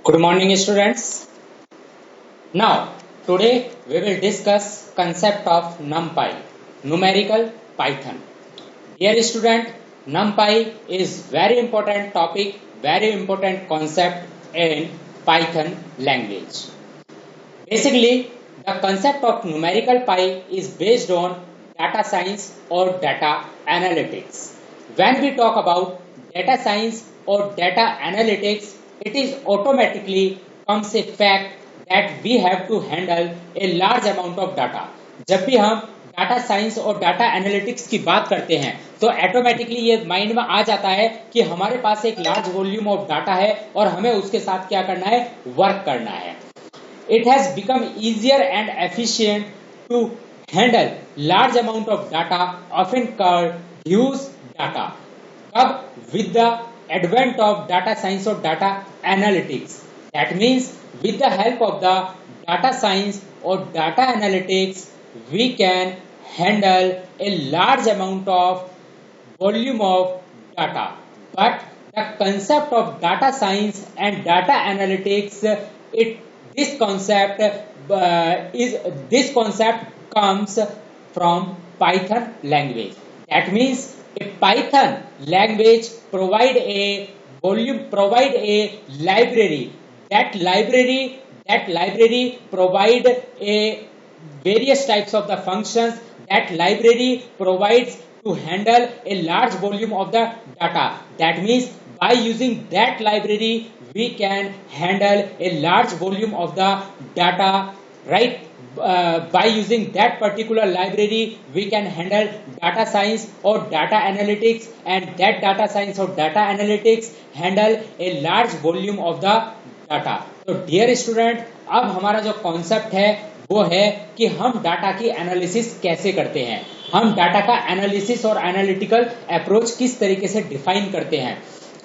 Good morning, students. Now, today we will discuss concept of NumPy, numerical Python. Dear student, NumPy is very important topic, very important concept in Python language. Basically, the concept of numerical pi is based on data science or data analytics. When we talk about data science or data analytics, it is automatically comes a fact that we have to handle a large amount of data. जब भी हम data science और data analytics की बात करते हैं तो automatically ये माइंड में आ जाता है कि हमारे पास एक लार्ज वॉल्यूम ऑफ डाटा है और हमें उसके साथ क्या करना है, वर्क करना है. It has become easier and efficient to handle large amount of data, often called huge data. But with the advent of data science or data analytics, that means with the help of the data science or data analytics, we can handle a large amount of volume of data. But the concept of data science and data analytics, this concept comes from Python language. That means a Python language provide a library. That library provide a various types of the functions. That library provides to handle a large volume of the data. That means by using that library we can handle a large volume of the data, right? By using that particular library we can handle data science or data analytics, and that data science or data analytics handle a large volume of the data. तो dear student, अब हमारा जो concept है वो है कि हम data की एनालिसिस कैसे करते हैं, हम डाटा का एनालिसिस और एनालिटिकल अप्रोच किस तरीके से डिफाइन करते हैं.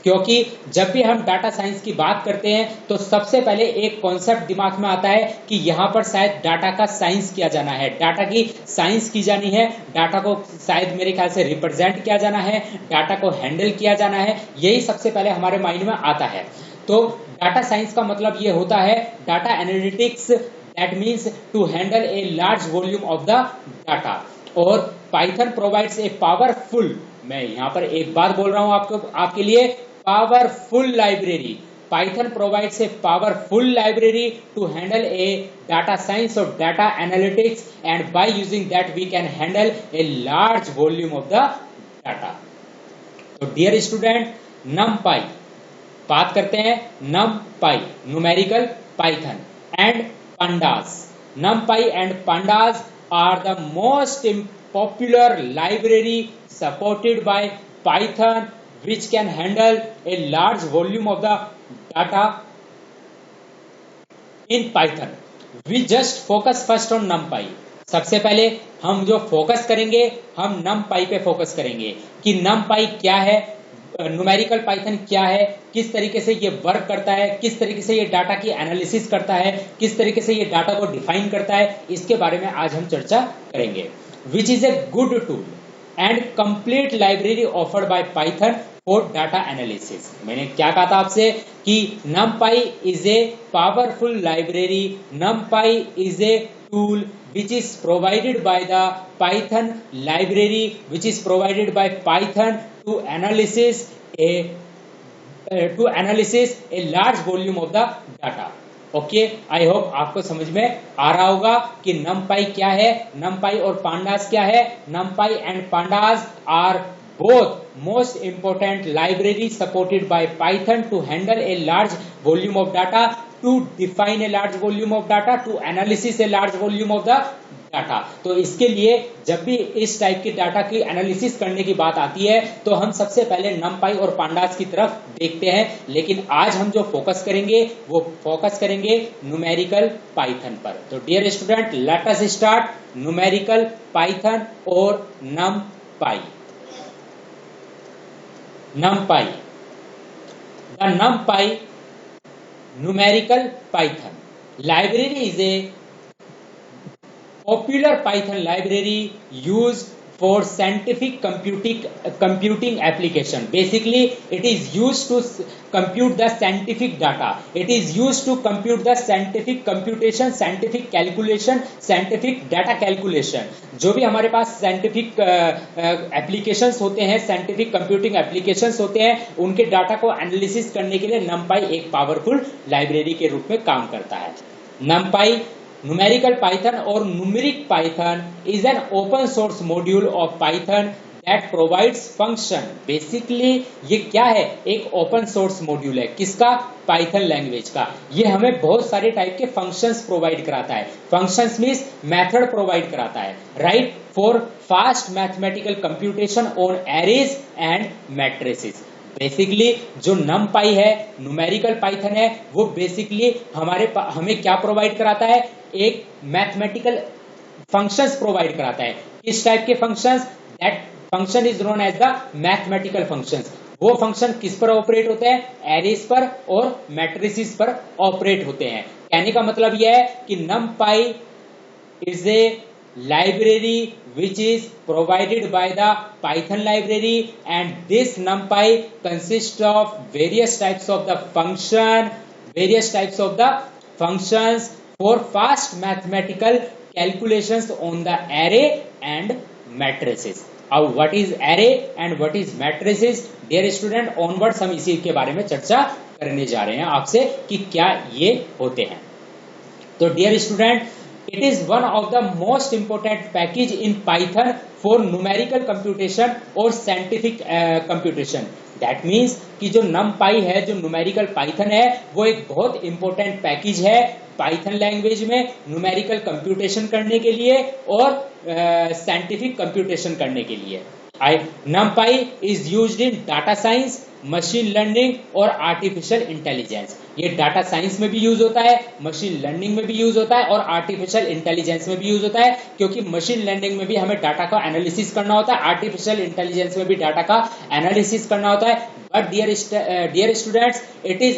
क्योंकि जब भी हम डाटा साइंस की बात करते हैं तो सबसे पहले एक कॉन्सेप्ट दिमाग में आता है कि यहाँ पर शायद डाटा का साइंस किया जाना है, डाटा की साइंस की जानी है, डाटा को शायद मेरे ख्याल से रिप्रेजेंट किया जाना है, डाटा को हैंडल किया जाना है. यही सबसे पहले हमारे माइंड में आता है. तो डाटा साइंस का मतलब ये होता है data analytics, that means to handle a large volume of the data. और पाइथन प्रोवाइड्स ए पावरफुल, मैं यहाँ पर एक बात बोल रहा हूँ आपके लिए, powerful library. Python provides a powerful library to handle a data science or data analytics, and by using that we can handle a large volume of the data. So dear student, NumPy बात करते हैं. NumPy numerical Python and pandas. NumPy and pandas are the most popular library supported by Python, which can handle a large volume of the data in Python. We just focus first on NumPy. सबसे पहले हम जो focus करेंगे हम NumPy पे focus करेंगे कि NumPy क्या है, न्यूमेरिकल पाइथन क्या है, किस तरीके से ये वर्क करता है, किस तरीके से ये डाटा की एनालिसिस करता है, किस तरीके से ये डाटा को डिफाइन करता है, इसके बारे में आज हम चर्चा करेंगे. Which is a good tool and complete library offered by Python for data analysis. मैंने क्या कहा था आपसे कि NumPy is a powerful library, NumPy is a tool which is provided by the Python library, which is provided by Python to analysis a large volume of the data. Okay, I hope आपको समझ में आ रहा होगा कि NumPy क्या है, NumPy और pandas क्या है. NumPy and pandas are both most important libraries supported by Python to handle a large volume of data, to define a large volume of data, to analysis a large volume of the data. तो इसके लिए जब भी इस type की data की analysis करने की बात आती है तो हम सबसे पहले NumPy और pandas की तरफ देखते हैं. लेकिन आज हम जो फोकस करेंगे वो फोकस करेंगे न्यूमेरिकल पाइथन पर. तो dear student, let us start numerical Python और NumPy. NumPy, the NumPy numerical Python library is a popular Python library used for scientific computing application. Basically, it is used to compute the scientific data. It is used to compute the scientific computation, scientific calculation, scientific data calculation. जो भी हमारे पास scientific applications होते हैं, scientific computing applications होते हैं, उनके data को analysis करने के लिए NumPy एक पावरफुल लाइब्रेरी के रूप में काम करता है. NumPy, numerical Python or numeric Python is an open source module of Python that provides function. Basically ये क्या है, एक ओपन सोर्स मॉड्यूल है. किसका? पाइथन लैंग्वेज का. ये हमें बहुत सारे टाइप के फंक्शंस प्रोवाइड कराता है. फंक्शंस मींस मेथड प्रोवाइड कराता है, right, for fast mathematical computation on arrays and matrices. Basically जो NumPy है, न्यूमेरिकल पाइथन है, वो बेसिकली हमें क्या प्रोवाइड कराता है, एक मैथमेटिकल फंक्शंस प्रोवाइड कराता है. किस टाइप के functions? That function is known as the mathematical functions. वो फंक्शन किस पर ऑपरेट होते हैं? एरेज पर और मैट्रिसेस पर ऑपरेट होते हैं. कहने का मतलब यह है कि NumPy is a library which is provided by the Python library, and this NumPy consists of various types of the functions for fast mathematical calculations on the array and matrices. अब what is array and what is matrices, dear student, onwards हम इसी के बारे में चर्चा करने जा रहे हैं आपसे कि क्या ये होते हैं. तो dear student, it is one of the most important package in Python for numerical computation or scientific computation. That means कि जो NumPy है, जो numerical Python है, वो एक बहुत important पैकेज है Python लैंग्वेज में numerical computation करने के लिए और scientific computation करने के लिए. NumPy is used in data science, machine learning और आर्टिफिशियल इंटेलिजेंस. ये डाटा साइंस में भी यूज होता है, मशीन लर्निंग में भी यूज होता है और आर्टिफिशियल इंटेलिजेंस में भी यूज होता है, क्योंकि मशीन लर्निंग में भी हमें डाटा का एनालिसिस करना होता है, आर्टिफिशियल इंटेलिजेंस में भी डाटा का एनालिसिस करना होता है. But dear students, it is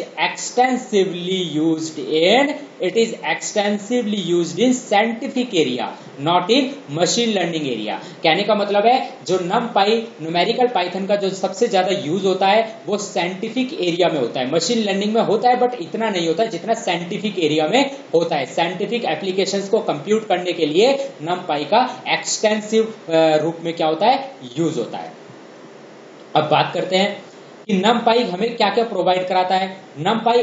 extensively used in scientific area, not in machine learning area. कहने का मतलब है जो NumPy न्यूमेरिकल पाइथन का जो सबसे ज्यादा यूज होता है वो साइंटिफिक एरिया में होता है. मशीन लर्निंग में होता है बट इतना नहीं होता है जितना साइंटिफिक एरिया में होता है. साइंटिफिक एप्लीकेशंस को कंप्यूट करने के लिए NumPy का एक्सटेंसिव रूप में क्या होता है, यूज होता है. अब बात करते हैं कि NumPy हमें क्या क्या प्रोवाइड कराता है. NumPy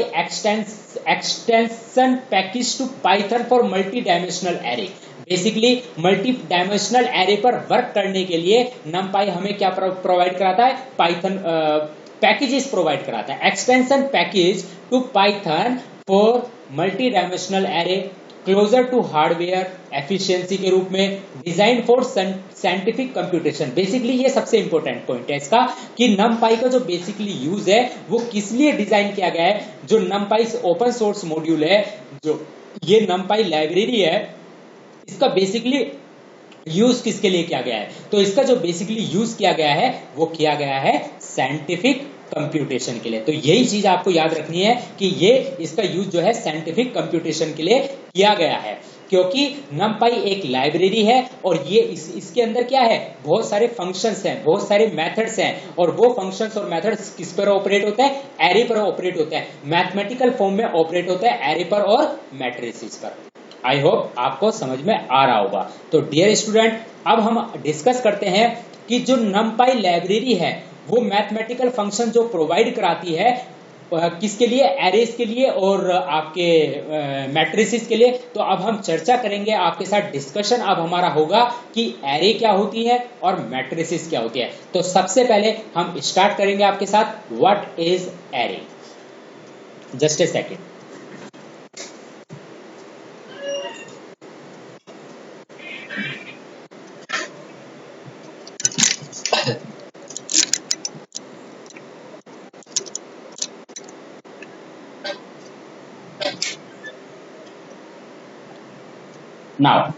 extension package to Python for multi dimensional array. Basically multi dimensional array पर वर्क करने के लिए NumPy हमें क्या प्रोवाइड कराता है, पाइथन पैकेजेस प्रोवाइड कराता है. Extension package to Python for multi dimensional array, closer to hardware efficiency के रूप में, design for scientific computation. Basically ये सबसे इंपॉर्टेंट पॉइंट है इसका कि NumPy का जो बेसिकली यूज है वो किस लिए डिजाइन किया गया है. जो NumPy ओपन सोर्स मॉड्यूल है, जो ये NumPy लाइब्रेरी है, इसका बेसिकली यूज किसके लिए किया गया है. तो इसका जो बेसिकली यूज किया गया है वो किया गया है साइंटिफिक कंप्यूटेशन के लिए. तो यही चीज आपको याद रखनी है कि ये इसका यूज जो है साइंटिफिक कंप्यूटेशन के लिए किया गया है, क्योंकि NumPy एक लाइब्रेरी है और ये इसके अंदर क्या है, बहुत सारे फंक्शंस हैं, बहुत सारे मेथड्स हैं, और वो फंक्शंस और मेथड्स किस पर ऑपरेट होते हैं, एरे पर ऑपरेट होते हैं, मैथमेटिकल फॉर्म में ऑपरेट होते हैं एरे पर और मैट्रिसेस पर. आई होप आपको समझ में आ रहा होगा. तो डियर स्टूडेंट, अब हम डिस्कस करते हैं कि जो NumPy लाइब्रेरी है वो मैथमेटिकल फंक्शन जो प्रोवाइड कराती है किसके लिए, एरेज के लिए और आपके मैट्रिसेस के लिए. तो अब हम चर्चा करेंगे, आपके साथ डिस्कशन अब हमारा होगा कि एरे क्या होती है और मैट्रिसेस क्या होती है. तो सबसे पहले हम स्टार्ट करेंगे आपके साथ what is array. Just a second. Now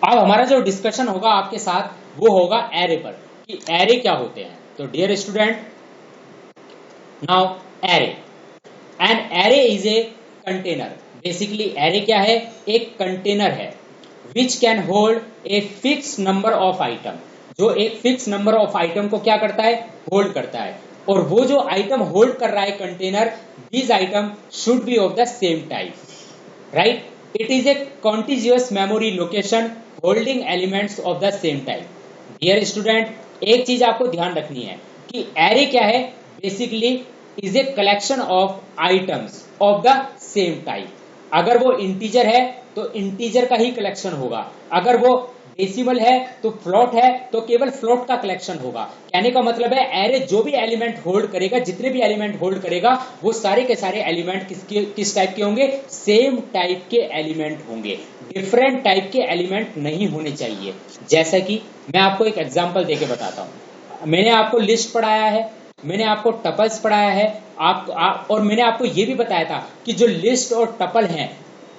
अब हमारा जो डिस्कशन होगा आपके साथ वो होगा एरे पर, कि एरे क्या होते हैं. तो dear student, now array, an array is a container. Basically array क्या है, एक कंटेनर है which can hold a fix number of item. जो एक फिक्स नंबर ऑफ आइटम को क्या करता है, होल्ड करता है, और वो जो आइटम होल्ड कर रहा है container, these item should be of the same type, right. It is a contiguous memory location holding elements of the same type. Dear student, एक चीज आपको ध्यान रखनी है कि एरे क्या है, basically is a collection of items of the same type. अगर वो इंटीजर है तो इंटीजर का ही कलेक्शन होगा, अगर वो डेसिमल है तो फ्लोट है तो केवल फ्लोट का कलेक्शन होगा। कहने का मतलब है एरे जो भी एलिमेंट होल्ड करेगा, जितने भी एलिमेंट होल्ड करेगा, वो सारे के सारे एलिमेंट किस टाइप के होंगे, सेम टाइप के एलिमेंट होंगे, डिफरेंट टाइप के एलिमेंट नहीं होने चाहिए। जैसा कि मैं आपको एक एग्जांपल देके बताता हूं। मैंने आपको लिस्ट पढ़ाया है, मैंने आपको टपल्स पढ़ाया है, और मैंने आपको यह भी बताया था कि जो लिस्ट और टपल हैं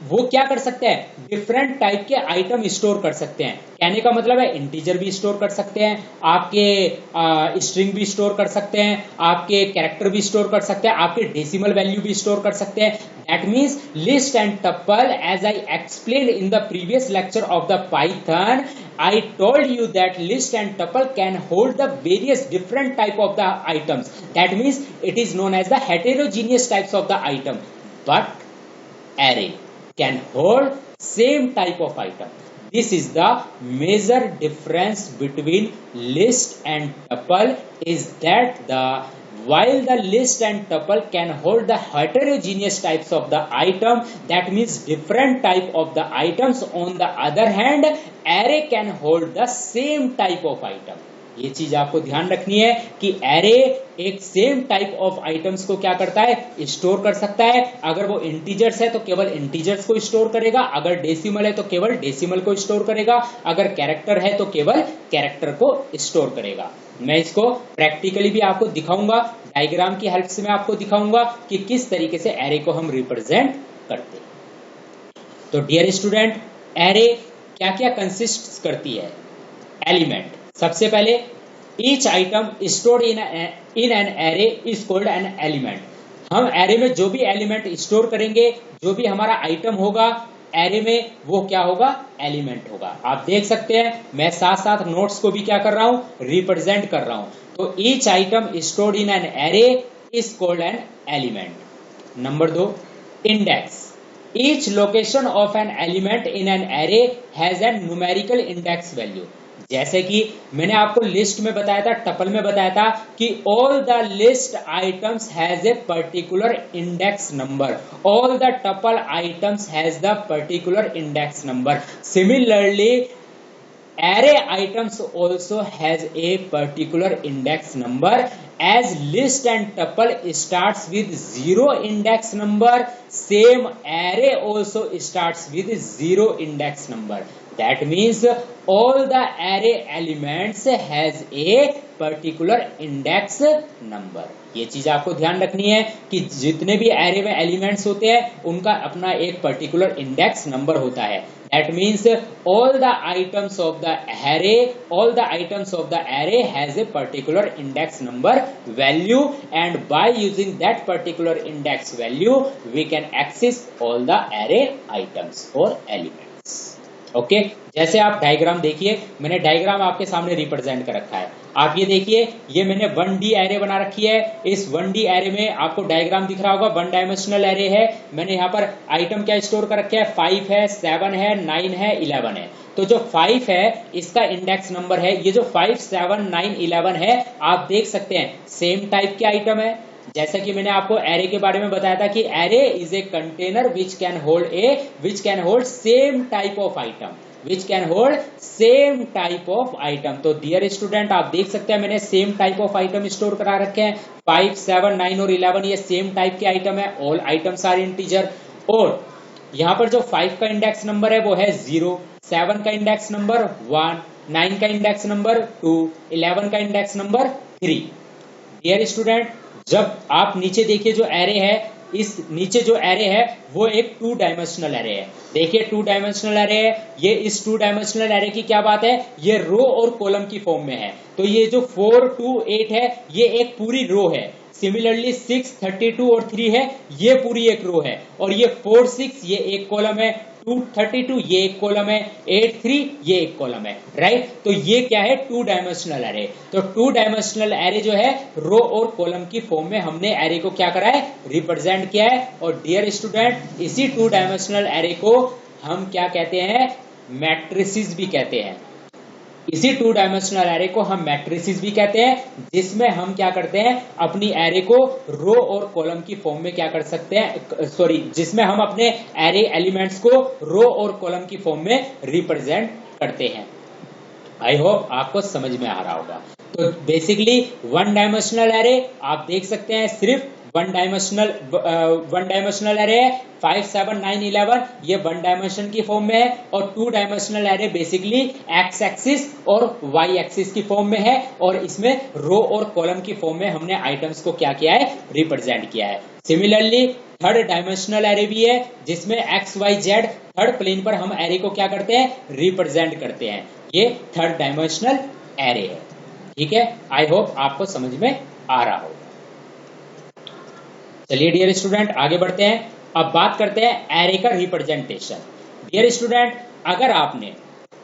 वो क्या कर सकते हैं, डिफरेंट टाइप के आइटम स्टोर कर सकते हैं। कहने का मतलब है इंटीजर भी स्टोर कर सकते हैं, आपके स्ट्रिंग भी स्टोर कर सकते हैं, आपके कैरेक्टर भी स्टोर कर सकते हैं, आपके डेसिमल वैल्यू भी स्टोर कर सकते हैं। That means list and tuple, as I explained in the previous lecture of the Python, I told you that list and tuple can hold the various different type of the items. That means it is known as the heterogeneous types of the item. But array can hold same type of item. This is the major difference between list and tuple, is that while the list and tuple can hold the heterogeneous types of the item, that means different type of the items, on the other hand array can hold the same type of item. ये चीज आपको ध्यान रखनी है कि array एक same type of items को क्या करता है, स्टोर कर सकता है। अगर वो इंटीजर्स है तो केवल इंटीजर्स को स्टोर करेगा, अगर डेसिमल है तो केवल डेसिमल को स्टोर करेगा, अगर कैरेक्टर है तो केवल कैरेक्टर को स्टोर करेगा। मैं इसको प्रैक्टिकली भी आपको दिखाऊंगा, डायग्राम की हेल्प से मैं आपको दिखाऊंगा कि किस तरीके से एरे को हम रिप्रेजेंट करते हैं। तो डियर स्टूडेंट, एरे क्या क्या कंसिस्ट करती है, एलिमेंट। सबसे पहले each item stored in an array is called an element. हम एरे में जो भी एलिमेंट स्टोर करेंगे, जो भी हमारा आइटम होगा एरे में, वो क्या होगा, एलिमेंट होगा। आप देख सकते हैं मैं साथ साथ नोट्स को भी क्या कर रहा हूं, रिप्रेजेंट कर रहा हूं। तो each item stored in an array is called an element. Number 2, index. Each location of an element in an array has an numerical index value. जैसे कि मैंने आपको लिस्ट में बताया था, टपल में बताया था कि all the list items has a particular index number, all the tuple items has the particular index number. Similarly array items also has a particular index number, as list and tuple starts with 0 index number, same array also starts with 0 index number. That means all the array elements has a particular index number. ये चीज आपको ध्यान रखनी है कि जितने भी array में एलिमेंट्स होते हैं उनका अपना एक पर्टिकुलर इंडेक्स नंबर होता है। That means all the items of the array has a particular index number value, and by using that particular index value we can access all the array items or elements. Okay, जैसे आप diagram देखिए, मैंने diagram आपके सामने represent कर रखा है। आप ये देखिए, ये मैंने 1D एरे बना रखी है। इस 1D एरे में आपको डायग्राम दिख रहा होगा, 1 डायमेंशनल एरे है। मैंने यहाँ पर आइटम क्या स्टोर कर रखे हैं, 5 है, 7 है, 9 है, 11 है। तो जो 5 है इसका इंडेक्स नंबर है, ये जो 5, 7, 9, 11 है, आप देख सकते हैं सेम टाइप के आइटम है। जैसा कि मैंने आपको एरे के बारे में बताया था कि array is a container which can hold same type of item, which can hold same type of item. तो डियर स्टूडेंट, आप देख सकते हैं मैंने same type of item store करा रखे हैं। 5, 7, 9 और 11 ये सेम टाइप के आइटम है, ऑल आइटम्स आर इंटीजर। और यहाँ पर जो 5 का इंडेक्स नंबर है वो है 0, 7 का इंडेक्स नंबर 1, 9 का इंडेक्स नंबर 2, 11 का इंडेक्स नंबर 3। डियर स्टूडेंट, जब आप नीचे देखिए जो एरे है, इस नीचे जो एरे है वो एक 2 डायमेंशनल एरे है। देखिए 2 डायमेंशनल एरे है, ये इस 2 डायमेंशनल एरे की क्या बात है, ये रो और कॉलम की फॉर्म में है। तो ये जो 4, 2, 8 है ये एक पूरी रो है। सिमिलरली 6, 32 और 3 है, ये पूरी एक रो है। और ये 4, 6 ये एक कॉलम है, 232 ये एक कॉलम है, 83 ये एक कॉलम है, राइट। तो ये क्या है, 2 डायमेंशनल एरे। तो 2 डायमेंशनल एरे जो है रो और कॉलम की फॉर्म में हमने एरे को क्या करा है, रिप्रेजेंट किया है। और डियर स्टूडेंट, इसी 2 डायमेंशनल एरे को हम क्या कहते हैं, मैट्रिसेस भी कहते हैं। इसी 2 डायमेंशनल एरे को हम मैट्रिसेस भी कहते हैं, जिसमें हम क्या करते हैं, अपनी एरे को रो और कॉलम की फॉर्म में क्या कर सकते हैं, सॉरी, जिसमें हम अपने एरे एलिमेंट्स को रो और कॉलम की फॉर्म में रिप्रेजेंट करते हैं। आई होप आपको समझ में आ रहा होगा। तो बेसिकली 1 डायमेंशनल एरे आप देख सकते हैं, सिर्फ वन डायमेंशनल एरे है। 5, 7, 9, 11 ये 1 डायमेंशन की फॉर्म में है, और 2 dimensional array basically x axis और वाई एक्सिस की फॉर्म में है, और इसमें रो और कॉलम की फॉर्म में हमने आइटम्स को क्या किया है, रिप्रेजेंट किया है। सिमिलरली 3rd डायमेंशनल एरे भी है, जिसमें x Y Z 3rd plane पर हम एरे को क्या करते हैं, रिप्रेजेंट करते हैं। ये 3rd डायमेंशनल एरे है, ठीक है। आई होप आपको समझ में आ रहा होगा। चलिए डियर स्टूडेंट आगे बढ़ते हैं। अब बात करते हैं एरे का रिप्रेजेंटेशन। डियर स्टूडेंट, अगर आपने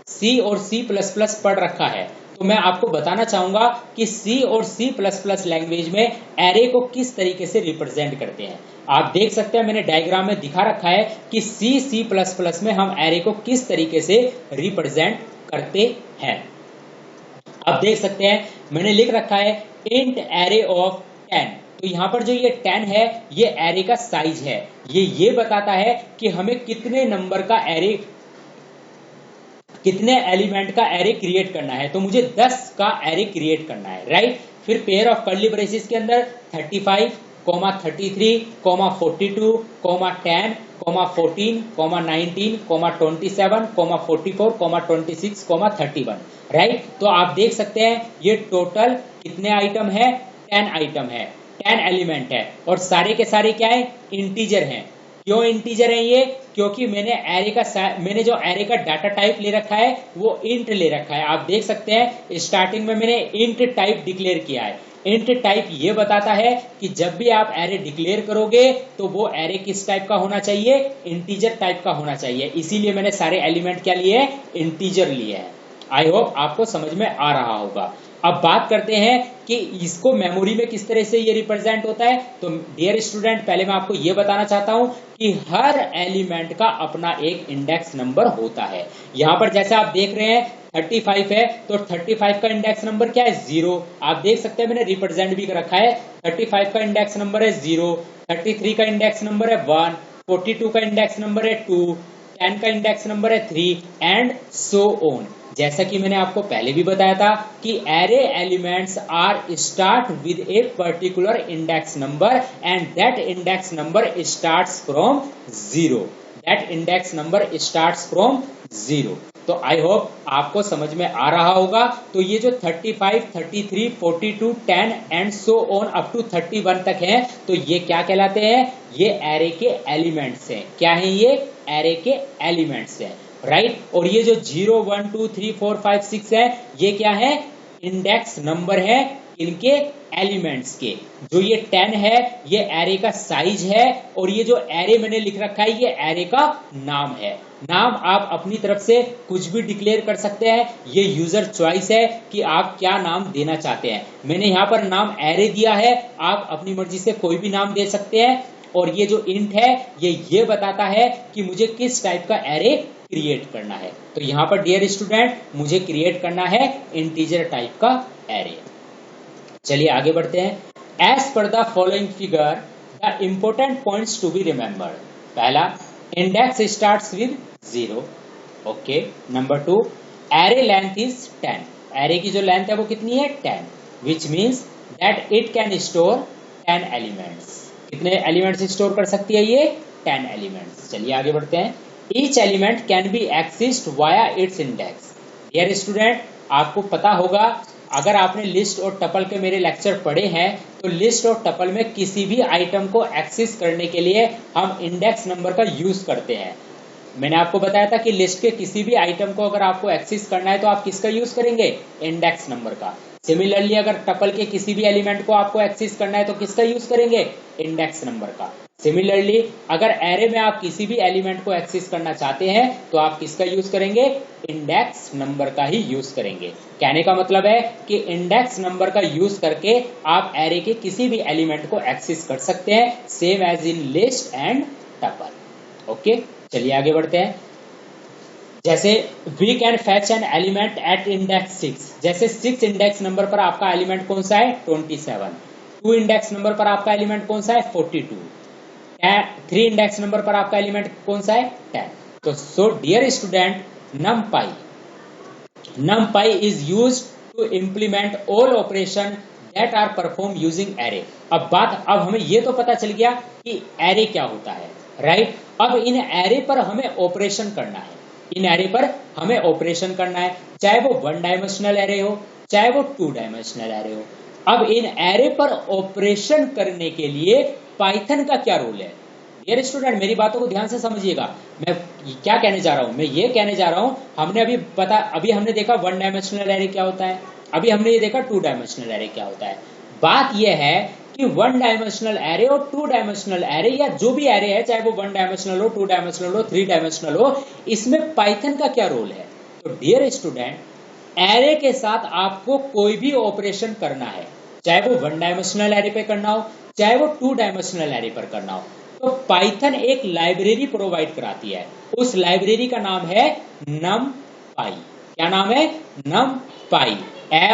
सी और सी प्लस प्लस पढ़ रखा है, तो मैं आपको बताना चाहूंगा कि सी और सी प्लस प्लस लैंग्वेज में एरे को किस तरीके से रिप्रेजेंट करते हैं। आप देख सकते हैं, मैंने डायग्राम में दिखा रखा है कि सी सी प्लस प्लस में हम एरे को किस तरीके से रिप्रेजेंट करते हैं। आप देख सकते हैं, मैंने लिख रखा है इंट एरे ऑफ 10। तो यहाँ पर जो ये 10 है, ये एरे का साइज है। ये बताता है कि हमें कितने नंबर का एरे, कितने एलिमेंट का एरे क्रिएट करना है। तो मुझे 10 का एरे क्रिएट करना है, राइट। फिर पेयर ऑफ कर्ली ब्रेसेस के अंदर 35, 33, 42, 10, 14, 19, 27, 44, 26, 31, राइट। तो आप देख सकते हैं ये टोटल कितने आइटम है, 10 आइटम है, 10 एलिमेंट है, और सारे के सारे क्या है, इंटीजर हैं। क्यों इंटीजर है ये, क्योंकि मैंने जो एरे का डाटा टाइप ले रखा है वो इंट ले रखा है। आप देख सकते हैं स्टार्टिंग में मैंने इंट टाइप डिक्लेयर किया है। इंट टाइप ये बताता है कि जब भी आप एरे डिक्लेयर करोगे तो वो एरे किस टाइप का होना चाहिए, इंटीजर टाइप का होना चाहिए। इसीलिए मैंने सारे एलिमेंट क्या लिए हैं, इंटीजर लिए हैं। आई होप आपको समझ में आ रहा होगा। अब बात करते हैं कि इसको मेमोरी में किस तरह से ये रिप्रेजेंट होता है। तो डियर स्टूडेंट, पहले मैं आपको ये बताना चाहता हूं कि हर एलिमेंट का अपना एक इंडेक्स नंबर होता है। यहां पर जैसे आप देख रहे हैं 35 है, तो 35 का इंडेक्स नंबर क्या है, 0। आप देख सकते हैं मैंने रिप्रेजेंट भी रखा है। 35 का इंडेक्स नंबर है 0, 33 का इंडेक्स नंबर है 1, 42 का इंडेक्स नंबर है 2, 10 का इंडेक्स नंबर है 3, एंड सो ऑन। जैसा कि मैंने आपको पहले भी बताया था कि array elements are start with a particular index number and that index number starts from 0। That index number starts from 0। तो आई होप आपको समझ में आ रहा होगा। तो ये जो 35, 33, 42, 10 and so on up to 31 तक है, तो ये क्या कहलाते हैं, ये एरे के एलिमेंट्स हैं। क्या है ये, एरे के एलिमेंट्स हैं, राइट। और ये जो 0, 1, 2, 3, 4, 5, 6 है, ये क्या है, इंडेक्स नंबर है इनके एलिमेंट्स के। जो ये 10 है, ये एरे का साइज है, और ये जो एरे मैंने लिख रखा है, ये एरे का नाम है। नाम आप अपनी तरफ से कुछ भी डिक्लेयर कर सकते हैं, ये यूजर चॉइस है कि आप क्या नाम देना चाहते हैं। मैंने यहाँ पर नाम एरे दिया है, आप अपनी मर्जी से कोई भी नाम दे सकते हैं। और ये जो इंट है, ये बताता है कि मुझे किस टाइप का एरे क्रिएट करना है। तो यहाँ पर डियर स्टूडेंट, मुझे क्रिएट करना है इंटीजर टाइप का एरे। चलिए आगे बढ़ते हैं। As per the following figure the important points to be remembered. पहला, index starts with 0। Okay. Number 2, array length is 10। Array की जो लेंथ है वो कितनी है, 10, which means that it can store 10 elements. कितने एलिमेंट्स स्टोर कर सकती है ये, 10 एलिमेंट्स। चलिए आगे बढ़ते हैं। Each element can be accessed via its index। Dear student, आपको पता होगा, अगर आपने लिस्ट और टपल के मेरे लेक्चर पढ़े हैं, तो लिस्ट और टपल में किसी भी आइटम को एक्सेस करने के लिए हम इंडेक्स नंबर का यूज करते हैं। मैंने आपको बताया था कि लिस्ट के किसी भी आइटम को अगर आपको एक्सेस करना है तो आप किसका यूज करेंगे, इंडेक्स नंबर का। सिमिलरली अगर टपल के किसी भी एलिमेंट को आपको एक्सेस करना है तो किसका यूज करेंगे, इंडेक्स नंबर का। सिमिलरली अगर एरे में आप किसी भी एलिमेंट को एक्सेस करना चाहते हैं तो आप किसका यूज करेंगे, इंडेक्स नंबर का ही यूज करेंगे। कहने का मतलब है कि इंडेक्स नंबर का यूज करके आप एरे के किसी भी एलिमेंट को एक्सेस कर सकते हैं, same as in list and tuple. Okay, चलिए आगे बढ़ते हैं। जैसे we can fetch an element at index 6, जैसे 6 इंडेक्स नंबर पर आपका एलिमेंट कौन सा है, 27। 2 इंडेक्स नंबर पर आपका एलिमेंट कौन सा है, 42। 3 इंडेक्स नंबर पर आपका एलिमेंट कौन सा है, 10। तो so dear student, numpy is used to implement all operation that are performed using array। अब हमें ये तो पता चल गया कि एरे क्या होता है, राइट। अब इन एरे पर हमें ऑपरेशन करना है, इन एरे पर हमें ऑपरेशन करना है, चाहे वो 1 डायमेंशनल एरे हो चाहे वो 2 डायमेंशनल एरे हो। अब इन एरे पर ऑपरेशन करने के लिए पाइथन का क्या रोल है। डियर स्टूडेंट, मेरी बातों को ध्यान से समझिएगा, मैं क्या कहने जा रहा हूं, मैं ये कहने जा रहा हूं, हमने अभी हमने देखा 1 डायमेंशनल एरे क्या होता है, अभी हमने ये देखा 2 डायमेंशनल एरे क्या होता है। बात यह है कि 1 डायमेंशनल एरे और 2 डायमेंशनल एरे या जो भी एरे है, चाहे वो 1 डायमेंशनल हो, 2 डायमेंशनल हो, 3 डायमेंशनल हो, इसमें पाइथन का क्या रोल है। तो डियर स्टूडेंट, एरे के साथ आपको कोई भी ऑपरेशन करना है, चाहे वो 1 डायमेंशनल एरे पे करना हो चाहे वो 2 डायमेंशनल एरे पर करना हो, तो पाइथन एक लाइब्रेरी प्रोवाइड कराती है। उस लाइब्रेरी का नाम है numpy। क्या नाम है, numpy।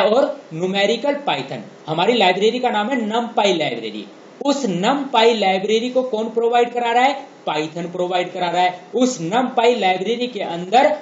और न्यूमेरिकल पाइथन, हमारी लाइब्रेरी का नाम है numpy लाइब्रेरी। उस numpy लाइब्रेरी को कौन प्रोवाइड करा रहा है, पाइथन प्रोवाइड करा रहा है। उस numpy लाइब्रेरी के अंदर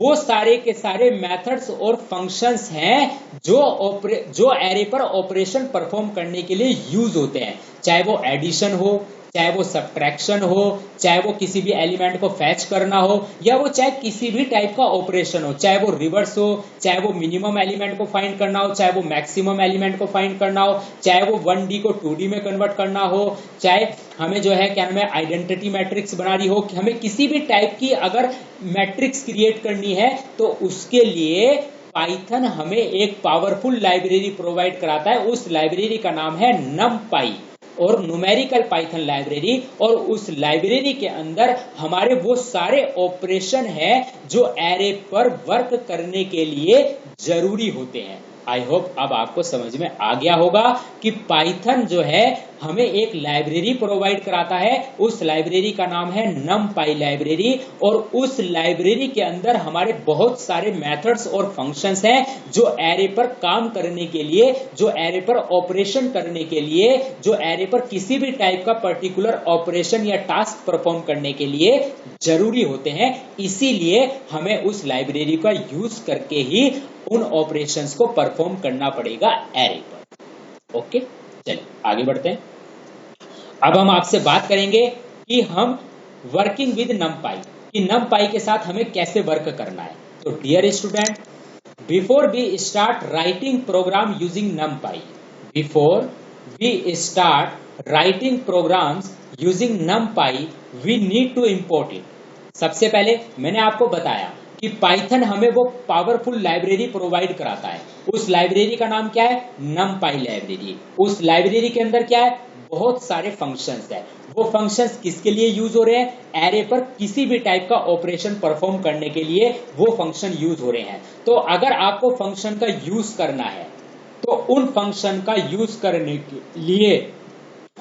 वो सारे के सारे मेथड्स और फंक्शंस हैं जो एरे पर ऑपरेशन परफॉर्म करने के लिए यूज होते हैं, चाहे वो एडिशन हो, चाहे वो सब्ट्रैक्शन हो, चाहे वो किसी भी एलिमेंट को फैच करना हो, या वो चाहे किसी भी टाइप का ऑपरेशन हो, चाहे वो रिवर्स हो, चाहे वो मिनिमम एलिमेंट को फाइंड करना हो, चाहे वो मैक्सिमम एलिमेंट को फाइंड करना हो, चाहे वो 1D को 2D में कन्वर्ट करना हो, चाहे हमें जो है क्या नाम है आइडेंटिटी मैट्रिक्स बनानी हो, कि हमें किसी भी टाइप की अगर मैट्रिक्स क्रिएट करनी है, तो उसके लिए पाइथन हमें एक पावरफुल लाइब्रेरी प्रोवाइड कराता है। उस लाइब्रेरी का नाम है numpy और न्यूमेरिकल पाइथन लाइब्रेरी। और उस लाइब्रेरी के अंदर हमारे वो सारे ऑपरेशन है जो एरे पर वर्क करने के लिए जरूरी होते हैं। आई होप अब आपको समझ में आ गया होगा कि पाइथन जो है हमें एक लाइब्रेरी प्रोवाइड कराता है। उस लाइब्रेरी का नाम है numpy लाइब्रेरी, और उस लाइब्रेरी के अंदर हमारे बहुत सारे मेथड्स और फंक्शंस हैं जो एरे पर काम करने के लिए, जो एरे पर ऑपरेशन करने के लिए, जो एरे पर किसी भी टाइप का पर्टिकुलर ऑपरेशन या टास्क परफॉर्म करने के लिए जरूरी होते हैं। इसीलिए हमें उस लाइब्रेरी का यूज करके ही उन ऑपरेशंस को परफॉर्म करना पड़ेगा एरे पर। ओके, चलिए आगे बढ़ते हैं। अब हम आपसे बात करेंगे कि हम वर्किंग विद numpy, कि numpy के साथ हमें कैसे वर्क करना है। तो dear student, before we start writing program using numpy, before we start writing programs using numpy, we need to import it. सबसे पहले मैंने आपको बताया कि पाइथन हमें वो पावरफुल लाइब्रेरी प्रोवाइड कराता है। उस लाइब्रेरी का नाम क्या है, numpy लाइब्रेरी। उस लाइब्रेरी के अंदर क्या है, बहुत सारे फंक्शंस है। वो फंक्शंस किसके लिए यूज हो रहे हैं, एरे पर किसी भी टाइप का ऑपरेशन परफॉर्म करने के लिए वो फंक्शन यूज हो रहे हैं। तो अगर आपको फंक्शन का यूज करना है तो उन फंक्शन का यूज करने के लिए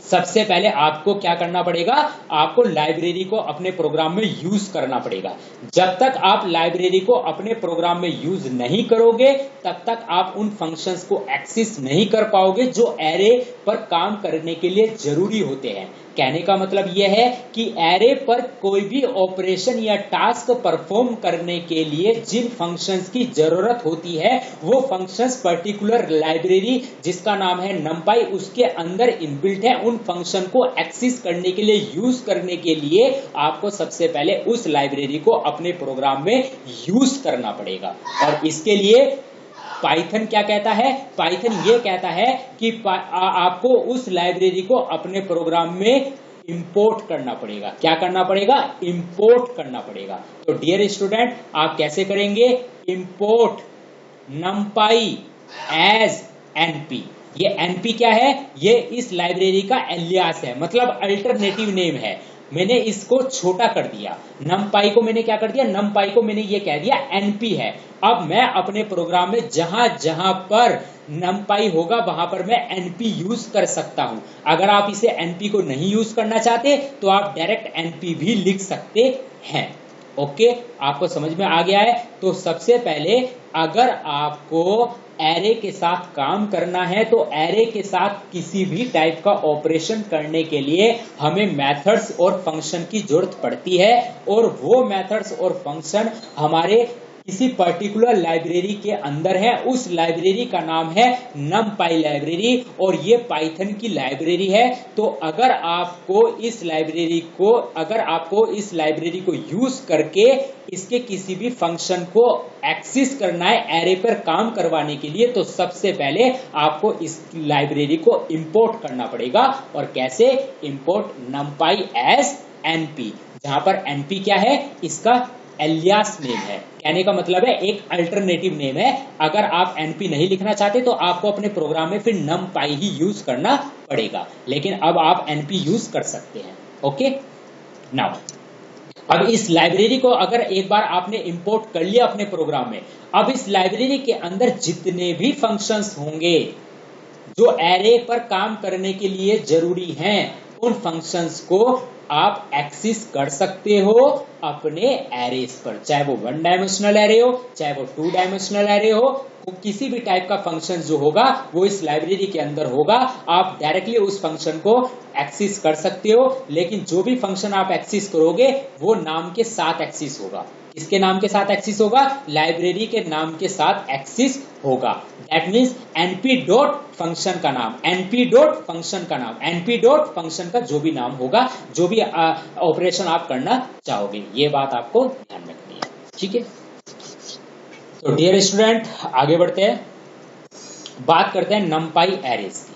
सबसे पहले आपको क्या करना पड़ेगा, आपको लाइब्रेरी को अपने प्रोग्राम में यूज करना पड़ेगा। जब तक आप लाइब्रेरी को अपने प्रोग्राम में यूज नहीं करोगे तब तक आप उन फंक्शंस को एक्सेस नहीं कर पाओगे जो एरे पर काम करने के लिए जरूरी होते हैं। कहने का मतलब यह है कि एरे पर कोई भी ऑपरेशन या टास्क परफॉर्म करने के लिए जिन फंक्शंस की जरूरत होती है वो फंक्शंस पर्टिकुलर लाइब्रेरी जिसका नाम है numpy उसके अंदर इनबिल्ट है। उन फंक्शन को एक्सेस करने के लिए, यूज करने के लिए आपको सबसे पहले उस लाइब्रेरी को अपने प्रोग्राम में यूज करना पड़ेगा। और इसके लिए पाइथन क्या कहता है, पाइथन ये कहता है कि आपको उस लाइब्रेरी को अपने प्रोग्राम में इंपोर्ट करना पड़ेगा। क्या करना पड़ेगा, इंपोर्ट करना पड़ेगा। तो डियर स्टूडेंट, आप कैसे करेंगे, इंपोर्ट numpy एज np। ये NP क्या है? ये इस लाइब्रेरी का एलियास है, मतलब अल्टरनेटिव नेम है। मैंने इसको छोटा कर दिया, numpy को मैंने क्या कर दिया? numpy को मैंने ये कह दिया NP है। अब मैं अपने प्रोग्राम में जहां जहां पर numpy होगा वहां पर मैं NP यूज कर सकता हूं। अगर आप इसे NP को नहीं यूज करना चाहते तो आप डायरेक्ट NP भी लिख सकते हैं। ओके, आपको समझ में आ गया है? तो सबसे पहले अगर आपको एरे के साथ काम करना है तो एरे के साथ किसी भी टाइप का ऑपरेशन करने के लिए हमें मेथड्स और फंक्शन की जरूरत पड़ती है, और वो मेथड्स और फंक्शन हमारे किसी पर्टिकुलर लाइब्रेरी के अंदर है। उस लाइब्रेरी का नाम है numpy लाइब्रेरी, और ये पाइथन की लाइब्रेरी है। तो अगर आपको इस लाइब्रेरी को यूज करके इसके किसी भी फंक्शन को एक्सेस करना है एरे पर काम करवाने के लिए, तो सबसे पहले आपको इस लाइब्रेरी को इंपोर्ट करना पड़ेगा। और कैसे? इंपोर्ट numpy एज NP, जहां पर NP क्या है? इसका एलियास नेम है। कहने का मतलब है एक अल्टरनेटिव नेम है। अगर आप NP नहीं लिखना चाहते तो आपको अपने प्रोग्राम में फिर numpy ही यूज करना पड़ेगा, लेकिन अब आप NP यूज कर सकते हैं। ओके, नाउ अब इस लाइब्रेरी को अगर एक बार आपने इंपोर्ट कर लिया अपने प्रोग्राम में, अब इस लाइब्रेरी के अंदर जितने भी फंक्शंस होंगे जो एरे पर काम करने के लिए जरूरी हैं, उन फंक्शंस को आप एक्सेस कर सकते हो अपने एरेस पर, चाहे वो 1 डायमेंशनल एरे हो, चाहे वो 2 डायमेंशनल एरे हो। किसी भी टाइप का फंक्शन जो होगा वो इस लाइब्रेरी के अंदर होगा। आप डायरेक्टली उस फंक्शन को एक्सेस कर सकते हो, लेकिन जो भी फंक्शन आप एक्सेस करोगे वो नाम के साथ एक्सेस होगा। किसके नाम के साथ एक्सेस होगा? लाइब्रेरी के नाम के साथ एक्सेस होगा। That means NP dot function का नाम, NP डॉट फंक्शन का नाम, NP डॉट फंक्शन का जो भी नाम होगा, जो भी ऑपरेशन आप करना चाहोगे, ये बात आपको ध्यान रखनी है। ठीक है, तो डियर स्टूडेंट आगे बढ़ते हैं, बात करते हैं numpy एरेज की।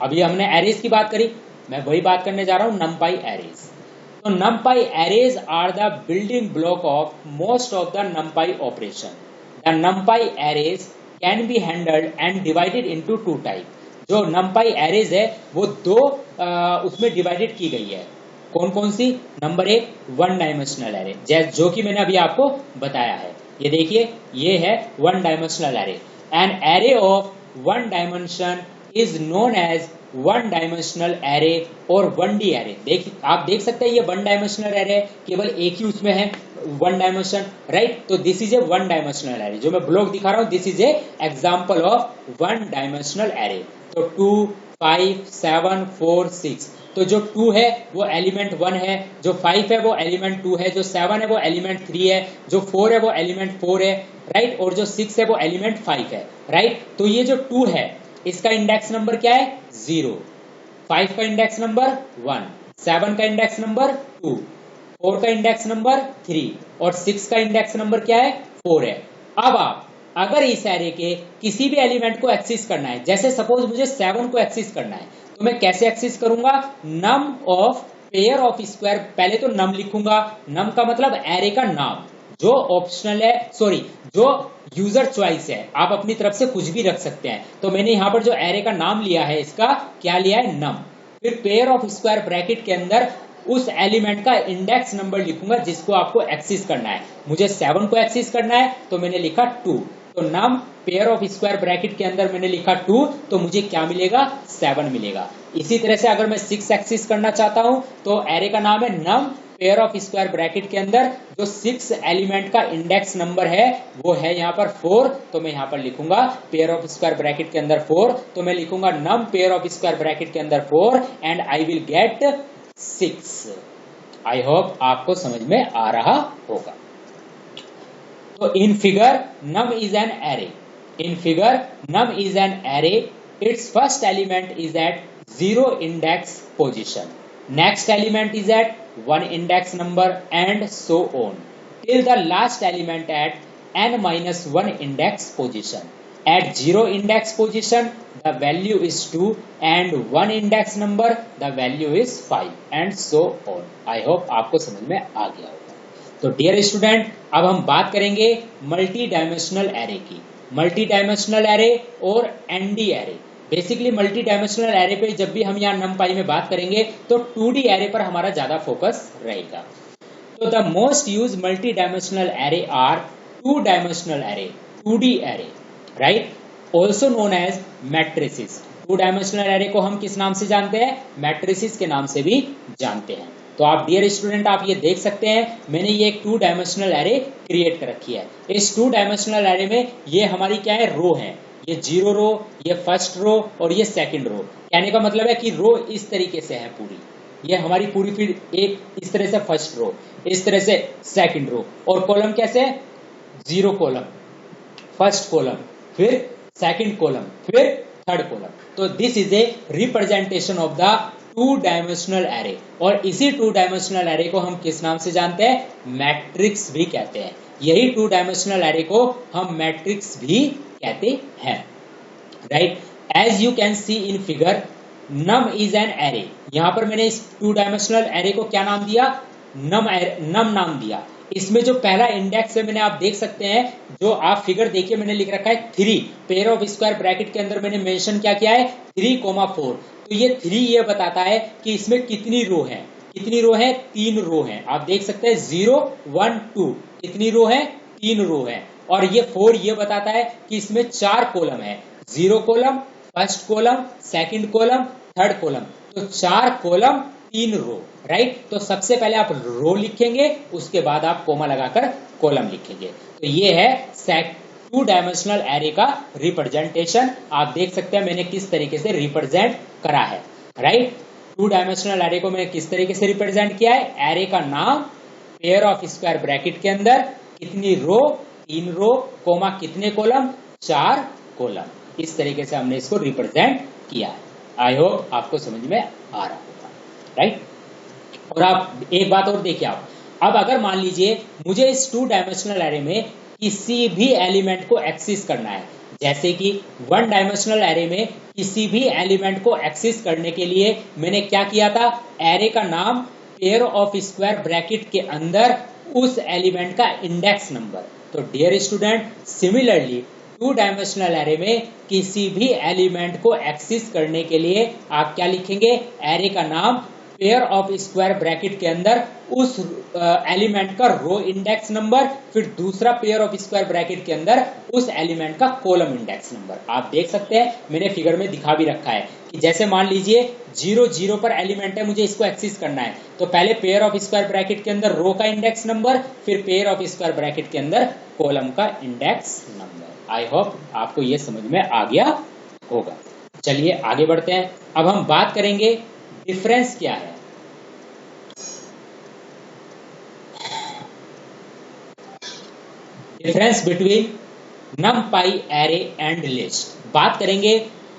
अभी हमने एरेज की बात करी, मैं वही बात करने जा रहा हूं numpy एरेज। तो numpy arrays are the building block of most of the numpy operation. The numpy arrays can be handled and divided into 2 type. जो numpy arrays है वो दो उसमें डिवाइडेड की गई है। कौन कौन सी? नंबर 1 1 डायमेंशनल एरे, जो कि मैंने अभी आपको बताया है। ये देखिए, ये है 1 dimensional array. An array of 1 dimension is known as 1 dimensional array और 1D एरे। आप देख सकते हैं ये 1 डायमेंशनल एरे, केवल एक ही उसमें है 1 डायमेंशन, राइट? तो this is a 1 dimensional array. जो मैं ब्लॉक दिखा रहा हूं this is a example of 1 dimensional array. तो 2 5 7 4 6, तो जो 2 है वो एलिमेंट 1 है, जो 5 है वो एलिमेंट 2 है, जो 7 है वो एलिमेंट 3 है, जो 4 है वो एलिमेंट 4 है, राइट? और जो 6 है वो एलिमेंट 5 है, राइट? तो ये जो 2 है इसका इंडेक्स नंबर क्या है? 0, 5 का इंडेक्स नंबर 1, 7 का इंडेक्स नंबर 2, 4 का इंडेक्स नंबर 3 और 6 का इंडेक्स नंबर क्या है? 4 है। अब आप अगर इस एरे के किसी भी एलिमेंट को एक्सेस करना है, जैसे सपोज मुझे 7 को एक्सेस करना है, तो मैं कैसे एक्सेस करूंगा? नम ऑफ पेयर ऑफ स्क्वायर, पहले तो नम लिखूंगा। नम का मतलब एरे का नाम, जो ऑप्शनल है, सॉरी जो यूजर चॉइस है, आप अपनी तरफ से कुछ भी रख सकते हैं। तो मैंने यहां पर जो एरे का नाम लिया है इसका क्या लिया है? नम। फिर पेयर ऑफ स्क्वायर ब्रैकेट के अंदर उस एलिमेंट का इंडेक्स नंबर लिखूंगा जिसको आपको एक्सेस करना है। मुझे 7 को एक्सेस करना है तो मैंने लिखा 2, तो नम पेयर ऑफ स्क्वायर ब्रैकेट के अंदर मैंने लिखा 2, तो मुझे क्या मिलेगा? 7 मिलेगा। इसी तरह से अगर मैं 6 एक्सेस करना चाहता हूं तो एरे का नाम है नम पेयर ऑफ स्क्वायर ब्रैकेट के अंदर जो 6 एलिमेंट का इंडेक्स नंबर है वो है यहाँ पर 4, तो मैं यहाँ पर लिखूंगा पेयर ऑफ स्क्वायर ब्रैकेट के अंदर 4, तो मैं लिखूंगा नम पेयर ऑफ स्क्वायर ब्रैकेट के अंदर 4 and I will get 6। I hope आपको समझ में आ रहा होगा। तो in figure num is an array. In figure num is an array. Its first element is at 0 index position. Next element is at 1 index number and so on till the last element at n-1 index position. At 0 index position the value is 2 and 1 index number the value is 5 and so on. I hope आपको समझ में आ गया होगा। तो dear student अब हम बात करेंगे मल्टी डायमेंशनल एरे की। मल्टी डायमेंशनल एरे और ND array, basically multi dimensional array पे जब भी हम यहाँ numpy में बात करेंगे तो 2D एरे पर हमारा ज्यादा फोकस रहेगा। तो the most use multi dimensional array are 2 dimensional array, 2D array, right, also known as matrices. 2 dimensional array को हम किस नाम से जानते हैं? मैट्रिसेस के नाम से भी जानते हैं। तो आप डियर स्टूडेंट आप ये देख सकते हैं मैंने ये एक 2 डायमेंशनल एरे क्रिएट कर रखी है। इस 2 डायमेंशनल एरे में ये हमारी क्या है? रो है। ये 0 रो, ये फर्स्ट रो और ये सेकंड रो। कहने का मतलब है कि रो इस तरीके से है पूरी, ये हमारी पूरी, फिर एक इस तरह से फर्स्ट रो, इस तरह से सेकंड रो, और कॉलम कैसे है? 0 कॉलम, फर्स्ट कॉलम, फिर सेकंड कॉलम, फिर थर्ड कॉलम। तो this is a representation of the 2 dimensional array, और इसी 2 डायमेंशनल एरे को हम किस नाम से जानते हैं? मैट्रिक्स भी कहते हैं। यही 2 डायमेंशनल एरे को हम मैट्रिक्स भी कहते हैं, right. As you can see in figure num is an array. यहां पर मैंने इस 2 डायमेंशनल एरे को क्या नाम दिया? नम नाम दिया। इसमें जो पहला इंडेक्स है मैंने, आप देख सकते हैं, जो आप फिगर देखिए मैंने लिख रखा है 3, पेयर ऑफ स्क्वायर ब्रैकेट के अंदर मैंने मेंशन क्या किया है? 3,4। तो ये 3 ये बताता है कि इसमें कितनी रो है। कितनी रो है? 3 रो है। आप देख सकते हैं 0, 1, 2, कितनी रो है? 3 रो है। और ये 4 ये बताता है कि इसमें 4 कॉलम है, 0 column, first column, second column, third column. तो 4 कॉलम 3 रो, राइट। तो सबसे पहले आप रो लिखेंगे, उसके बाद आप कोमा लगाकर कॉलम लिखेंगे। तो ये है 2 डायमेंशनल एरे का रिप्रेजेंटेशन। आप देख सकते हैं मैंने किस तरीके से रिप्रेजेंट करा है, राइट। 2 डायमेंशनल एरे को मैंने किस तरीके से रिप्रेजेंट किया है? एरे का नाम, पेयर ऑफ स्क्वायर ब्रैकेट के अंदर कितनी रो? 3 रो, कोमा कितने कॉलम? 4 कॉलम। इस तरीके से हमने इसको रिप्रेजेंट किया है। आई होप आपको समझ में आ रहा होगा, राइट। और आप एक बात और देखिए, आप अब अगर मान लीजिए मुझे इस 2 डायमेंशनल एरे में किसी भी एलिमेंट को एक्सेस करना है, जैसे कि 1 डायमेंशनल एरे में किसी भी एलिमेंट को एक्सेस करने के लिए मैंने क्या किया था? एरे का नाम, पेयर ऑफ स्क्वायर ब्रैकेट के अंदर उस एलिमेंट का इंडेक्स नंबर। तो dear student, similarly 2 dimensional array में किसी भी एलिमेंट को एक्सेस करने के लिए आप क्या लिखेंगे? एरे का नाम, पेयर ऑफ स्क्वायर ब्रैकेट के अंदर उस एलिमेंट का रो इंडेक्स नंबर, फिर दूसरा पेयर ऑफ स्क्वायर ब्रैकेट के अंदर उस एलिमेंट का कॉलम इंडेक्स नंबर। आप देख सकते हैं मैंने फिगर में दिखा भी रखा है कि जैसे मान लीजिए 0, 0 पर एलिमेंट है, मुझे इसको एक्सेस करना है, तो पहले पेयर ऑफ स्क्वायर ब्रैकेट के अंदर रो का इंडेक्स नंबर, फिर पेयर ऑफ स्क्वायर ब्रैकेट के अंदर कॉलम का इंडेक्स नंबर। आई होप आपको ये समझ में आ गया होगा। चलिए आगे बढ़ते हैं। अब हम बात करेंगे डिफरेंस क्या है। Difference between numpy array and list. बात करेंगे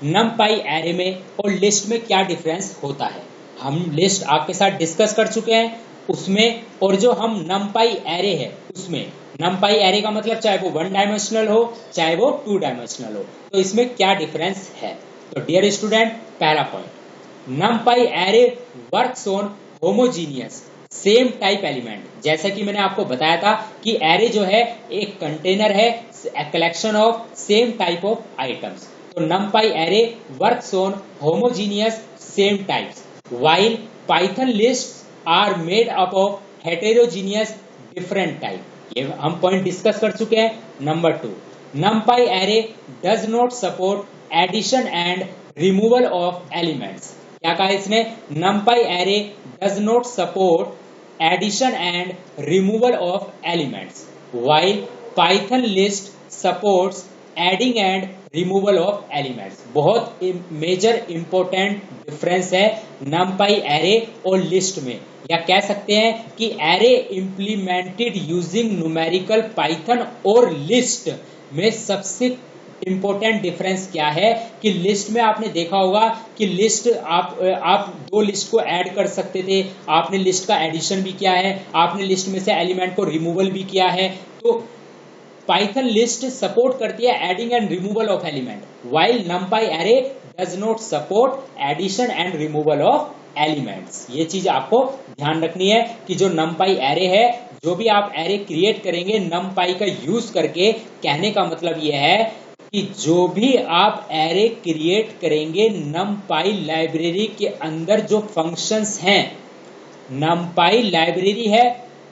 numpy एरे में और लिस्ट में क्या डिफरेंस होता है। हम लिस्ट आपके साथ डिस्कस कर चुके हैं उसमें, और जो हम numpy एरे है उसमें, numpy एरे का मतलब चाहे वो 1 डायमेंशनल हो चाहे वो 2 डायमेंशनल हो, तो इसमें क्या डिफरेंस है। तो डियर स्टूडेंट, पहला point, numpy array works on homogeneous same type element. जैसा कि मैंने आपको बताया था कि एरे जो है एक कंटेनर है, collection of same type of items. तो numpy array works on homogeneous same types, while Python list are made up of heterogeneous different type. ये हम पॉइंट डिस्कस कर चुके हैं। Number 2, numpy array does not support addition and removal of elements. क्या कहा इसने? numpy array does not support addition and removal of elements, while Python list supports adding and removal of elements. बहुत major important difference है numpy array और list में, या कह सकते हैं कि array implemented using numerical Python और लिस्ट में सबसे इंपॉर्टेंट डिफरेंस क्या है कि लिस्ट में आपने देखा होगा कि लिस्ट आप 2 लिस्ट को ऐड कर सकते थे, आपने लिस्ट का एडिशन भी किया है, आपने लिस्ट में से एलिमेंट को रिमूवल भी किया है। तो पाइथन लिस्ट सपोर्ट करती है adding and removal of element, while numpy array does not support addition and removal of elements. ये चीज आपको ध्यान रखनी है कि जो numpy एरे है, जो भी आप एरे क्रिएट करेंगे numpy का यूज करके, कहने का मतलब ये है कि जो भी आप एरे क्रिएट करेंगे numpy लाइब्रेरी के अंदर जो फंक्शंस हैं, numpy लाइब्रेरी है,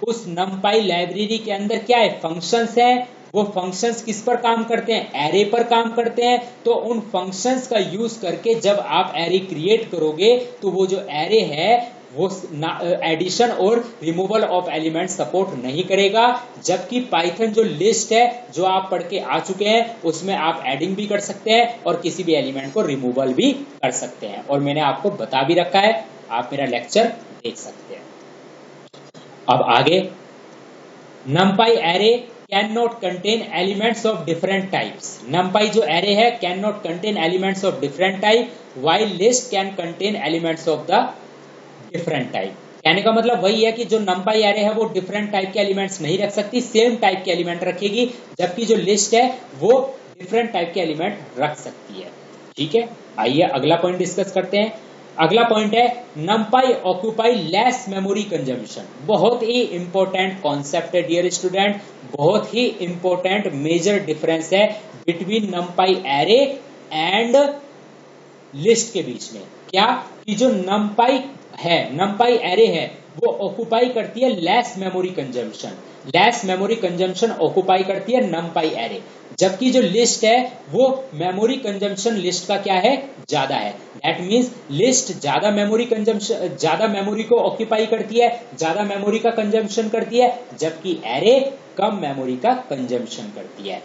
उस numpy लाइब्रेरी के अंदर क्या है, फंक्शंस हैं। वो फंक्शंस किस पर काम करते हैं, एरे पर काम करते हैं। तो उन फंक्शंस का यूज करके जब आप एरे क्रिएट करोगे तो वो जो एरे है वो एडिशन और रिमूवल ऑफ एलिमेंट सपोर्ट नहीं करेगा। जबकि पाइथन जो लिस्ट है जो आप पढ़ के आ चुके हैं उसमें आप एडिंग भी कर सकते हैं और किसी भी एलिमेंट को रिमूवल भी कर सकते हैं, और मैंने आपको बता भी रखा है, आप मेरा लेक्चर देख सकते हैं। अब आगे, numpy array cannot contain elements of different types. numpy जो array है cannot contain elements of different type, while list can contain elements of the different type. कहने का मतलब वही है कि जो numpy array है वो डिफरेंट टाइप के एलिमेंट्स नहीं रख सकती, सेम टाइप के एलिमेंट रखेगी, जबकि जो लिस्ट है वो डिफरेंट टाइप के एलिमेंट रख सकती है। ठीक है, आइए अगला पॉइंट डिस्कस करते हैं। अगला पॉइंट है numpy occupy less memory consumption. बहुत ही इंपॉर्टेंट कॉन्सेप्ट है डियर स्टूडेंट, बहुत ही इंपॉर्टेंट मेजर डिफरेंस है between numpy array and list के बीच में। क्या कि जो numpy है, numpy एरे है, वो ऑक्यूपाई करती है less memory consumption, less memory consumption occupy करती है numpy एरे, जबकि जो लिस्ट है वो मेमोरी कंजम्पशन लिस्ट का क्या है, ज्यादा है। दैट मींस लिस्ट ज्यादा मेमोरी कंजम्पशन, ज्यादा मेमोरी को ऑक्यूपाई करती है, ज्यादा मेमोरी का कंजम्पशन करती है, जबकि एरे कम मेमोरी का कंजम्पशन करती है।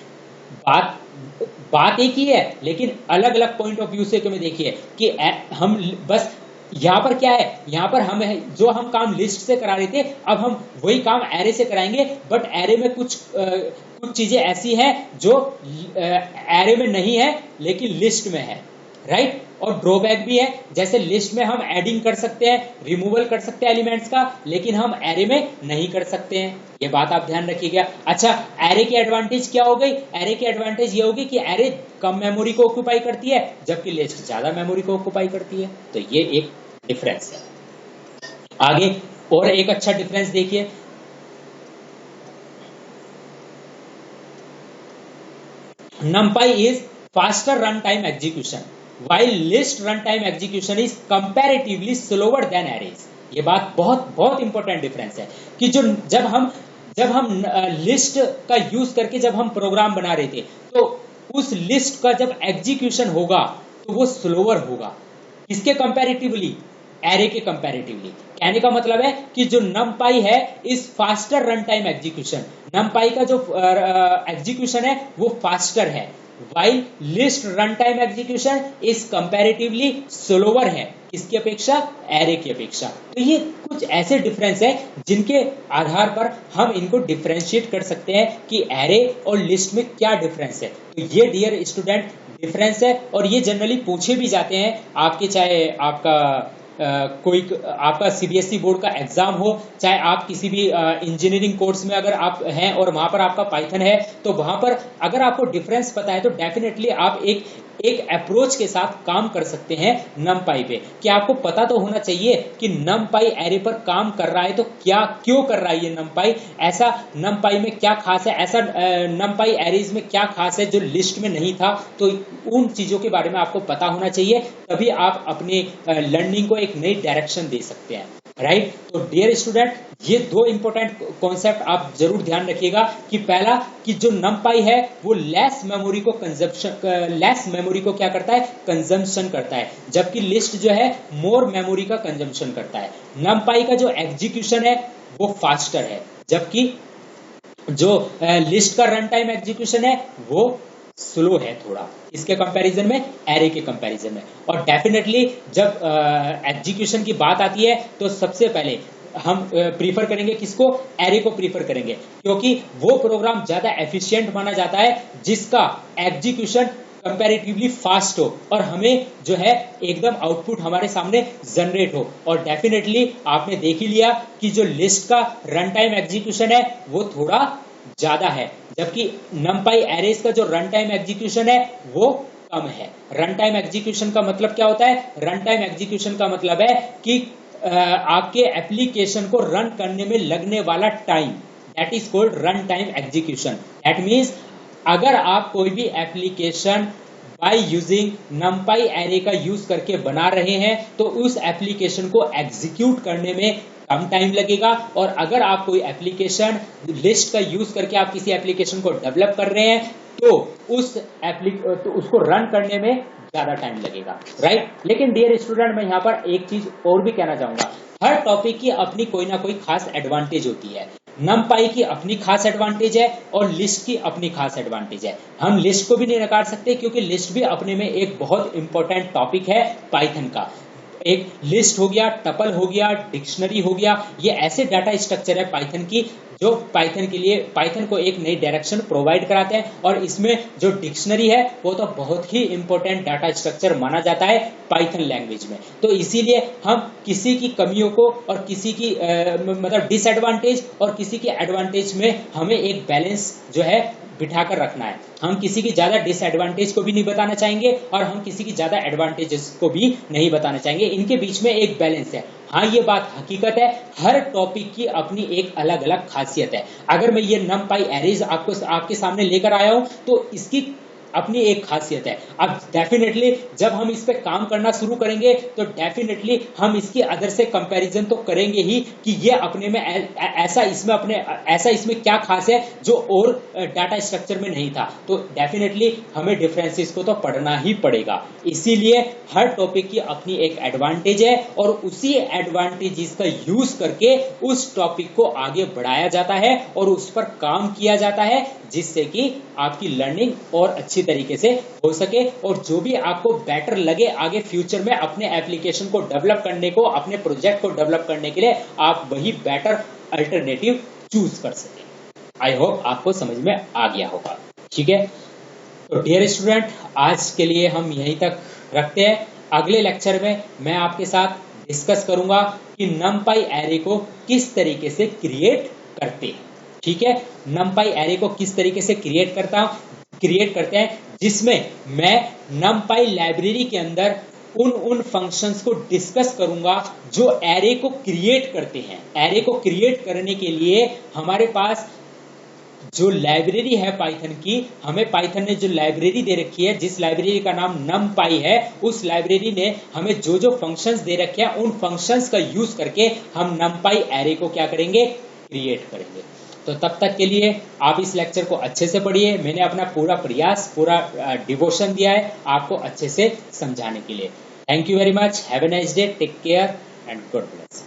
बात एक ही है, लेकिन अलग अलग पॉइंट ऑफ व्यू से तुम्हें देखिए कि हम बस यहाँ पर क्या है, यहाँ पर हम जो हम काम लिस्ट से करा रहे थे अब हम वही काम एरे से कराएंगे, बट एरे में कुछ चीजें ऐसी हैं जो एरे में नहीं है लेकिन लिस्ट में है, राइट। और ड्रॉबैक भी है, जैसे लिस्ट में हम एडिंग कर सकते हैं, रिमूवल कर सकते हैं एलिमेंट्स का, लेकिन हम एरे में नहीं कर सकते हैं। ये बात आप ध्यान रखिएगा। अच्छा, एरे की एडवांटेज क्या हो गई, एरे की एडवांटेज ये होगी कि एरे कम मेमोरी को ऑक्यूपाई करती है, जबकि लिस्ट ज्यादा मेमोरी को ऑक्यूपाई करती है। तो ये एक डिफरेंस है। आगे और एक अच्छा डिफरेंस देखिए, numpy is faster runtime execution while list runtime execution is comparatively slower than arrays। ये बात बहुत इंपॉर्टेंट डिफरेंस है कि जब हम लिस्ट का यूज करके जब हम प्रोग्राम बना रहे थे तो उस लिस्ट का जब एग्जीक्यूशन होगा तो वो स्लोअर होगा, इसके कंपैरेटिवली, एरे के कंपैरेटिवली। कहने का मतलब है कि जो numpy है इस faster run time execution, numpy का जो एग्जीक्यूशन है वो फास्टर है, while list run time execution इस कंपैरेटिवली स्लोअर है, किसकी अपेक्षा, एरे की अपेक्षा। तो ये कुछ ऐसे डिफरेंस है जिनके आधार पर हम इनको डिफरेंशिएट कर सकते हैं कि एरे और लिस्ट में क्या डिफरेंस है। तो ये डियर स्टूडेंट डिफरेंस है, और ये जनरली पूछे भी जाते हैं आपके, चाहे आपका कोई आपका सीबीएसई बोर्ड का एग्जाम हो, चाहे आप किसी भी इंजीनियरिंग कोर्स में अगर आप हैं और वहां पर आपका पाइथन है, तो वहां पर अगर आपको डिफरेंस पता है तो डेफिनेटली आप एक अप्रोच के साथ काम कर सकते हैं numpy पे, कि आपको पता तो होना चाहिए कि numpy एरे पर काम कर रहा है तो क्यों कर रहा है ये numpy, ऐसा numpy में क्या खास है, ऐसा numpy एरेज में क्या खास है जो लिस्ट में नहीं था। तो उन चीजों के बारे में आपको पता होना चाहिए, तभी आप अपने लर्निंग को एक नई डायरेक्शन दे सकते हैं, राइट। तो डियर स्टूडेंट, ये दो इंपॉर्टेंट कॉन्सेप्ट आप जरूर ध्यान रखिएगा कि पहला कि जो numpy है वो लेस मेमोरी को क्या करता है, कंजम्पशन करता है, जबकि लिस्ट जो है मोर मेमोरी का कंजम्पशन करता है। numpy का जो एग्जीक्यूशन है वो फास्टर है, जबकि जो लिस्ट का रन टाइम एग्जीक्यूशन है वो स्लो है थोड़ा, इसके कंपैरिजन में, एरे के कंपैरिजन में। और डेफिनेटली जब एग्जीक्यूशन की बात आती है तो सबसे पहले हम प्रीफर करेंगे किसको, एरे को प्रीफर करेंगे, क्योंकि वो प्रोग्राम ज्यादा एफिशिएंट माना जाता है जिसका एग्जीक्यूशन कंपैरेटिवली फास्ट हो और हमें जो है एकदम आउटपुट हमारे सामने जनरेट हो। और डेफिनेटली आपने देख ही लिया कि जो लिस्ट का रन टाइम एग्जीक्यूशन है वो थोड़ा ज्यादा है, जबकि numpy एरेज का जो रन टाइम एग्जीक्यूशन है वो कम है। रन टाइम एग्जीक्यूशन का मतलब क्या होता है, रन टाइम एग्जीक्यूशन का मतलब है कि आपके एप्लीकेशन को रन करने में लगने वाला time, that is called run time execution. That means अगर आप कोई भी application by using numpy array का यूज करके बना रहे हैं तो उस एप्लीकेशन को एग्जीक्यूट करने में कम टाइम लगेगा, और अगर आप कोई एप्लीकेशन लिस्ट का यूज करके आप किसी एप्लीकेशन को डेवलप कर रहे हैं तो उसको रन करने में ज्यादा टाइम लगेगा, राइट। लेकिन डियर स्टूडेंट, मैं यहाँ पर एक चीज और भी कहना चाहूंगा, हर टॉपिक की अपनी कोई ना कोई खास एडवांटेज होती है। numpy की अपनी खास एडवांटेज है और लिस्ट की अपनी खास एडवांटेज है। हम लिस्ट को भी नहीं नकार सकते क्योंकि लिस्ट भी अपने में एक बहुत इंपॉर्टेंट टॉपिक है पाइथन का। एक लिस्ट हो गया, टपल हो गया, डिक्शनरी हो गया, ये ऐसे डाटा स्ट्रक्चर है पाइथन की जो पाइथन को एक नई डायरेक्शन प्रोवाइड कराते हैं, और इसमें जो डिक्शनरी है वो तो बहुत ही इंपॉर्टेंट डाटा स्ट्रक्चर माना जाता है पाइथन लैंग्वेज में। तो इसीलिए हम किसी की कमियों को और किसी की मतलब डिसएडवांटेज और किसी की एडवांटेज में हमें एक बैलेंस जो है बिठाकर रखना है। हम किसी की ज्यादा डिसएडवांटेज को भी नहीं बताना चाहेंगे और हम किसी की ज्यादा एडवांटेजेस को भी नहीं बताना चाहेंगे, इनके बीच में एक बैलेंस है। हाँ, ये बात हकीकत है, हर टॉपिक की अपनी एक अलग अलग खासियत है। अगर मैं ये numpy एरेज आपके सामने लेकर आया हूं तो इसकी अपनी एक खासियत है। अब डेफिनेटली जब हम इस पे काम करना शुरू करेंगे तो डेफिनेटली हम इसकी अदर से कंपैरिजन तो करेंगे ही कि ये अपने में ऐसा इसमें क्या खास है जो और डाटा स्ट्रक्चर में नहीं था। तो डेफिनेटली हमें डिफरेंसेस को तो पढ़ना ही पड़ेगा। इसीलिए हर टॉपिक की अपनी एक एडवांटेज है और उसी एडवांटेजेस का यूज करके उस टॉपिक को आगे बढ़ाया जाता है और उस पर काम किया जाता है, जिससे कि आपकी लर्निंग और अच्छी तरीके से हो सके और जो भी आपको बेटर लगे आगे फ्यूचर में अपने एप्लीकेशन को डेवलप करने को, अपने प्रोजेक्ट को डेवलप करने के लिए आप वही बेटर अल्टरनेटिव चूज कर सके। आई होप आपको समझ में आ गया होगा, ठीक है। तो डियर स्टूडेंट, आज के लिए हम यहीं तक रखते हैं। अगले लेक्चर में मैं आपके साथ डिस्कस करूंगा कि numpy एरे को किस तरीके से क्रिएट करते हैं, ठीक है। numpy एरे को किस तरीके से क्रिएट करते हैं, जिसमें मैं numpy लाइब्रेरी के अंदर उन फंक्शंस को डिस्कस करूंगा जो एरे को क्रिएट करते हैं। एरे को क्रिएट करने के लिए हमारे पास जो लाइब्रेरी है पाइथन की, हमें पाइथन ने जो लाइब्रेरी दे रखी है, जिस लाइब्रेरी का नाम numpy है, उस लाइब्रेरी ने हमें जो जो फंक्शंस दे रखे हैं उन फंक्शंस का यूज करके हम numpy एरे को क्या करेंगे, क्रिएट करेंगे। तो तब तक के लिए आप इस लेक्चर को अच्छे से पढ़िए। मैंने अपना पूरा प्रयास, पूरा डिवोशन दिया है आपको अच्छे से समझाने के लिए। Thank you very much, have a nice day, take care and God bless.